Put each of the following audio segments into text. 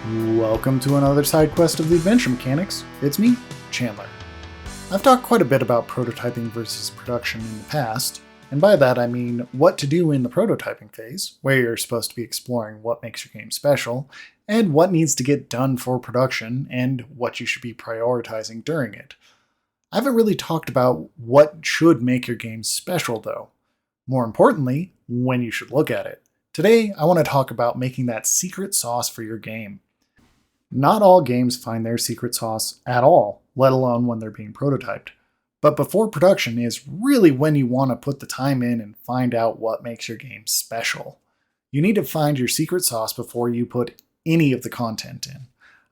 Welcome to another side quest of the Adventure Mechanics. It's me, Chandler. I've talked quite a bit about prototyping versus production in the past, and by that I mean what to do in the prototyping phase, where you're supposed to be exploring what makes your game special, and what needs to get done for production, and what you should be prioritizing during it. I haven't really talked about what should make your game special though. More importantly, when you should look at it. Today, I want to talk about making that secret sauce for your game. Not all games find their secret sauce at all, let alone when they're being prototyped. But before production is really when you want to put the time in and find out what makes your game special. You need to find your secret sauce before you put any of the content in.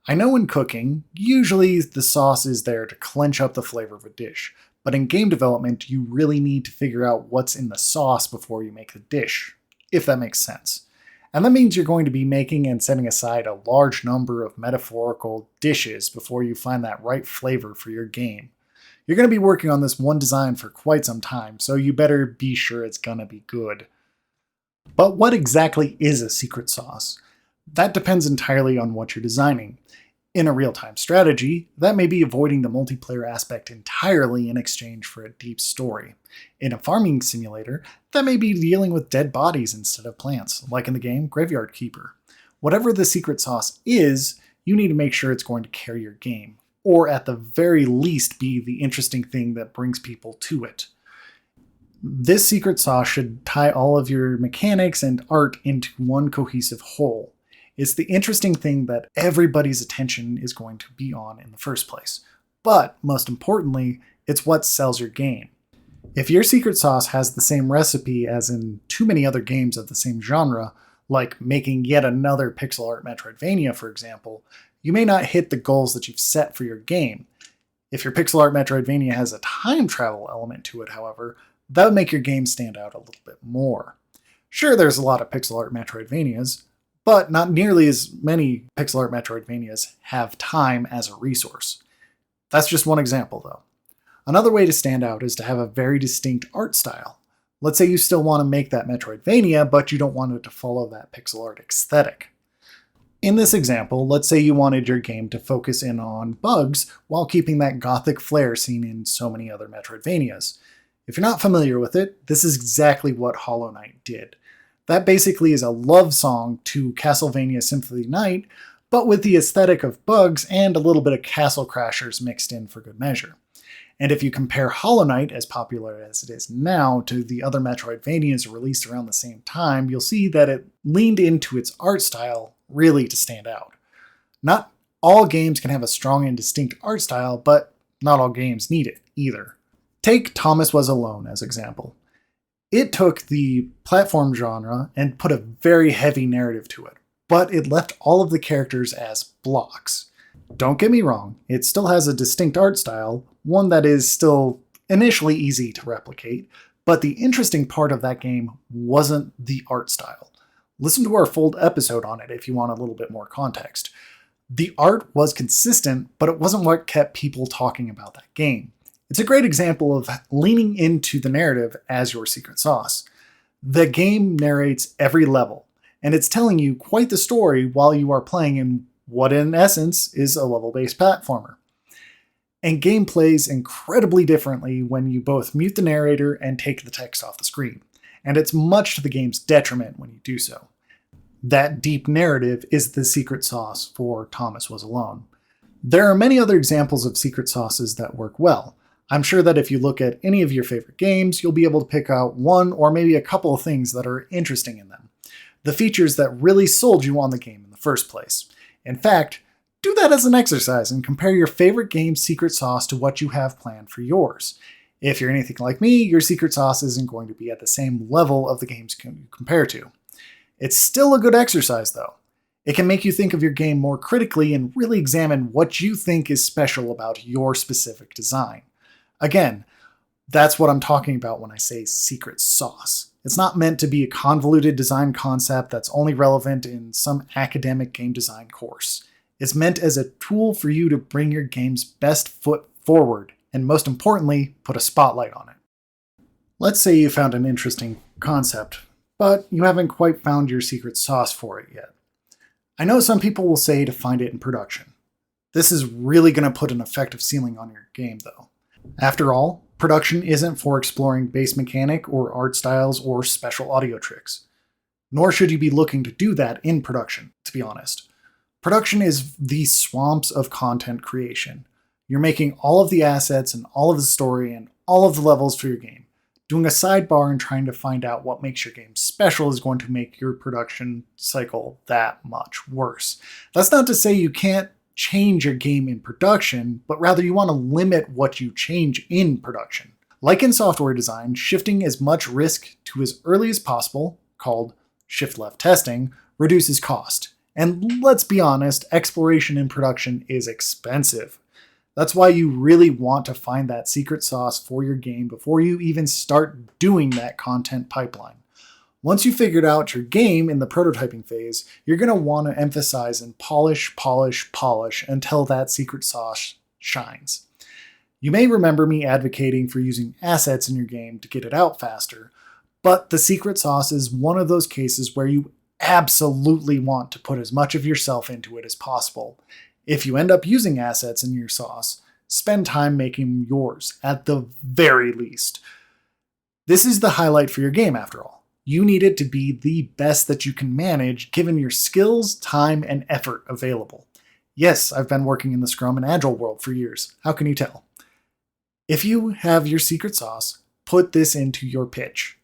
I know in cooking, usually the sauce is there to clench up the flavor of a dish, but in game development, you really need to figure out what's in the sauce before you make the dish, if that makes sense. And that means you're going to be making and setting aside a large number of metaphorical dishes before you find that right flavor for your game. You're going to be working on this one design for quite some time, so you better be sure it's going to be good. But what exactly is a secret sauce? That depends entirely on what you're designing. In a real-time strategy, that may be avoiding the multiplayer aspect entirely in exchange for a deep story. In a farming simulator, that may be dealing with dead bodies instead of plants, like in the game Graveyard Keeper. Whatever the secret sauce is, you need to make sure it's going to carry your game, or at the very least be the interesting thing that brings people to it. This secret sauce should tie all of your mechanics and art into one cohesive whole. It's the interesting thing that everybody's attention is going to be on in the first place. But, most importantly, it's what sells your game. If your secret sauce has the same recipe as in too many other games of the same genre, like making yet another pixel art Metroidvania for example, you may not hit the goals that you've set for your game. If your pixel art Metroidvania has a time travel element to it, however, that would make your game stand out a little bit more. Sure, there's a lot of pixel art Metroidvanias, but not nearly as many pixel art Metroidvanias have time as a resource. That's just one example, though. Another way to stand out is to have a very distinct art style. Let's say you still want to make that Metroidvania, but you don't want it to follow that pixel art aesthetic. In this example, let's say you wanted your game to focus in on bugs while keeping that gothic flair seen in so many other Metroidvanias. If you're not familiar with it, this is exactly what Hollow Knight did. That basically is a love song to Castlevania Symphony of the Night, but with the aesthetic of bugs and a little bit of Castle Crashers mixed in for good measure. And if you compare Hollow Knight, as popular as it is now, to the other Metroidvanias released around the same time, you'll see that it leaned into its art style really to stand out. Not all games can have a strong and distinct art style, but not all games need it either. Take Thomas Was Alone as example. It took the platform genre and put a very heavy narrative to it, but it left all of the characters as blocks. Don't get me wrong, it still has a distinct art style, one that is still initially easy to replicate, but the interesting part of that game wasn't the art style. Listen to our full episode on it if you want a little bit more context. The art was consistent, but it wasn't what kept people talking about that game. It's a great example of leaning into the narrative as your secret sauce. The game narrates every level, and it's telling you quite the story while you are playing in what in essence is a level-based platformer. And game plays incredibly differently when you both mute the narrator and take the text off the screen, and it's much to the game's detriment when you do so. That deep narrative is the secret sauce for Thomas Was Alone. There are many other examples of secret sauces that work well. I'm sure that if you look at any of your favorite games, you'll be able to pick out one or maybe a couple of things that are interesting in them. The features that really sold you on the game in the first place. In fact, do that as an exercise and compare your favorite game's secret sauce to what you have planned for yours. If you're anything like me, your secret sauce isn't going to be at the same level of the games you compare to. It's still a good exercise though. It can make you think of your game more critically and really examine what you think is special about your specific design. Again, that's what I'm talking about when I say secret sauce. It's not meant to be a convoluted design concept that's only relevant in some academic game design course. It's meant as a tool for you to bring your game's best foot forward, and most importantly, put a spotlight on it. Let's say you found an interesting concept, but you haven't quite found your secret sauce for it yet. I know some people will say to find it in production. This is really going to put an effective ceiling on your game, though. After all, production isn't for exploring base mechanic or art styles or special audio tricks. Nor should you be looking to do that in production, to be honest. Production is the swamps of content creation. You're making all of the assets and all of the story and all of the levels for your game. Doing a sidebar and trying to find out what makes your game special is going to make your production cycle that much worse. That's not to say you can't change your game in production, but rather you want to limit what you change in production. Like in software design, shifting as much risk to as early as possible, called shift left testing, reduces cost. And let's be honest, exploration in production is expensive. That's why you really want to find that secret sauce for your game before you even start doing that content pipeline. Once you figured out your game in the prototyping phase, you're going to want to emphasize and polish until that secret sauce shines. You may remember me advocating for using assets in your game to get it out faster, but the secret sauce is one of those cases where you absolutely want to put as much of yourself into it as possible. If you end up using assets in your sauce, spend time making them yours, at the very least. This is the highlight for your game, after all. You need it to be the best that you can manage, given your skills, time, and effort available. Yes, I've been working in the Scrum and Agile world for years. How can you tell? If you have your secret sauce, put this into your pitch.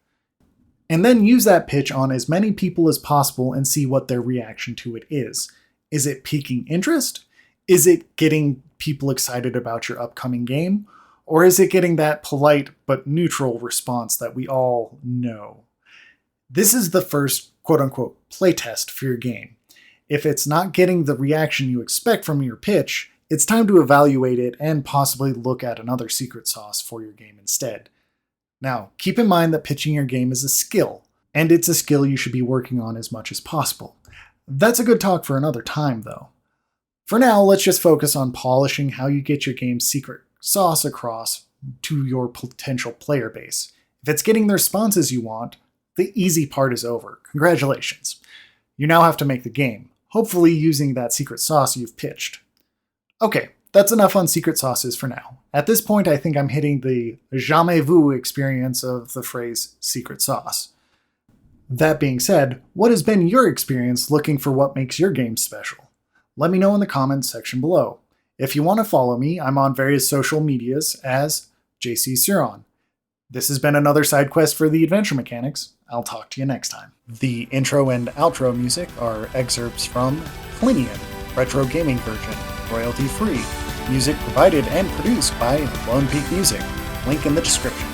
And then use that pitch on as many people as possible and see what their reaction to it is. Is it piquing interest? Is it getting people excited about your upcoming game? Or is it getting that polite but neutral response that we all know? This is the first quote-unquote playtest for your game. If it's not getting the reaction you expect from your pitch, it's time to evaluate it and possibly look at another secret sauce for your game instead. Now, keep in mind that pitching your game is a skill, and it's a skill you should be working on as much as possible. That's a good talk for another time, though. For now, let's just focus on polishing how you get your game's secret sauce across to your potential player base. If it's getting the responses you want, the easy part is over. Congratulations. You now have to make the game, hopefully using that secret sauce you've pitched. Okay, that's enough on secret sauces for now. At this point, I think I'm hitting the jamais vu experience of the phrase secret sauce. That being said, what has been your experience looking for what makes your game special? Let me know in the comments section below. If you want to follow me, I'm on various social medias as JC Suron. This has been another side quest for the Adventure Mechanics. I'll talk to you next time. The intro and outro music are excerpts from Plinian, retro gaming version, royalty free. Music provided and produced by Lone Peak Music. Link in the description.